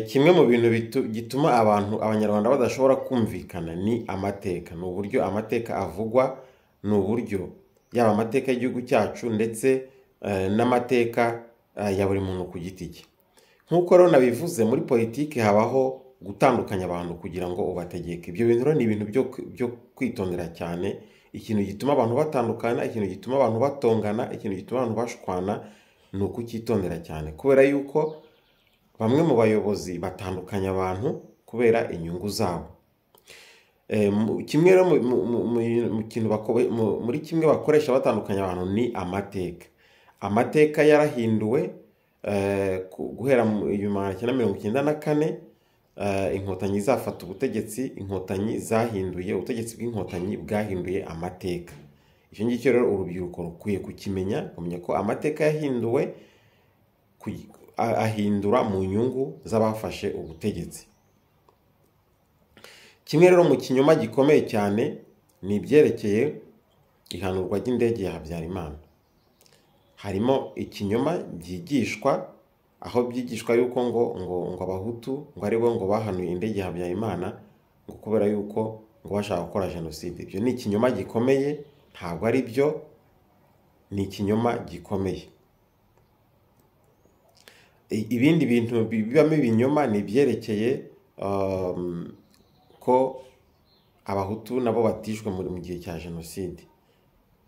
kimwe mu bintu gituma abanyarwanda badashobora kumvikana ni amateka, ni uburyo amateka avugwa, ni uburyo yaba amateka y'igihugu cyacu ndetse n'amateka ya buri muntu ku giti cye. Nk'uko rero nabivuze, muri politiki habaho gutandukanya abantu kugira ngo ubategeke. Ibyo bintu rero ni ibintu byo kwitondera cyane. Ikintu gituma abantu batandukana, ikintu gituma abantu batongana, ikintu gituma abantu bashwana, ni ukucyitondera cyane, kubera yuko bamwe mu bayobozi batandukanya abantu kubera inyungu zabo. Kimwe rero muri kimwe bakoresha batandukanya abantu ni amateka. Amateka yarahinduwe guhera mu 1994, inkotanyi zafata ubutegetsi, inkotanyi zahinduye, ubutegetsi bw'inkotanyi bwahinduye amateka. Icyo ngicyo rero urubyiruko rukwiye kukimenya, kumenya ko amateka yahinduwe ahindura mu nyungu z'abafashe ubutegetsi. Kimwe rero mu kinyoma gikomeye cyane ni ibyerekeye ihanurwa ry'indege ya Habyarimana. Harimo ikinyoma byigishwa, aho byigishwa yuko ngo abahutu ngo aribo ngo bahanuye indege ya Habyarimana ngo kubera yuko ngo bashaka gukora jenoside. Ibyo ni ikinyoma gikomeye, ntabwo ari byo, ni ikinyoma gikomeye. Ibindi bintu bibamo ibinyoma ni ibyerekeye ko abahutu nabo batishwe mu gihe cya jenoside.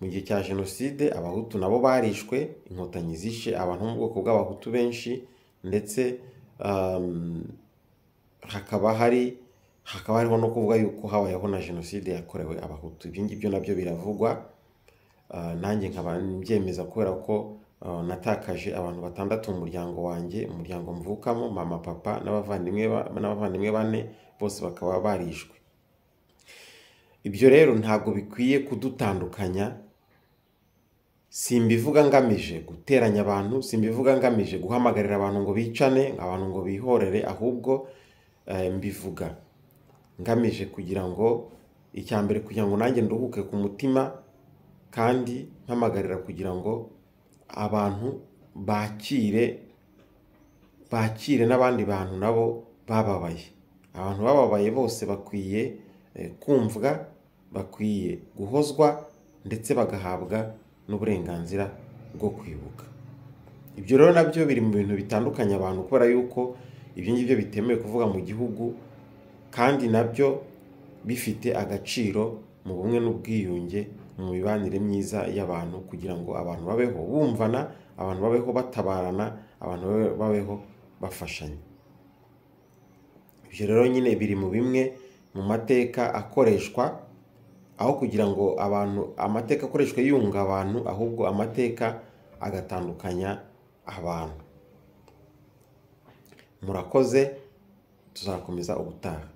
Mu gihe cya jenoside abahutu nabo barishwe, inkotanyi zishe abantu mu bwoko bw'abahutu benshi, ndetse hakaba hariho no kuvuga yuko habayeho na jenoside yakorewe abahutu. Ibyo ngibyo nabyo biravugwa, nanjye nkaba mbyemeza kubera ko natakaje abantu 6 mu muryango wanjye, umuryango mvukamo, mama, papa n'abavandimwe 4, bose bakaba barishwe. Ibyo rero ntabwo bikwiye kudutandukanya. Simbivuga ngamije guteranya abantu, simbivuga ngamije guhamagarira abantu ngo bicane, abantu ngo bihorere, ahubwo mbivuga ngamije kugira ngo icyambere, kugira ngo nanjye nduhuke ku mutima, kandi mpamagarira kugira ngo abantu bakire n'abandi bantu nabo bababaye. Abantu bababaye bose bakwiye kumvwa, bakwiye guhozwa, ndetse bagahabwa n'uburenganzira bwo kwibuka. Ibyo rero nabyo biri mu bintu bitandukanye abantu, kubera yuko ibyo ngibyo bitemewe kuvuga mu gihugu, kandi nabyo bifite agaciro mu bumwe n'ubwiyunge, mu mibanire myiza y'abantu, kugira ngo abantu babeho bumvana, abantu babeho batabarana, abantu babeho bafashanya. Ibyo rero nyine biri mu bimwe mu mateka akoreshwa, aho kugira ngo amateka akoreshwe yunga abantu, ahubwo amateka agatandukanya abantu. Murakoze, tuzakomeza ubutaha.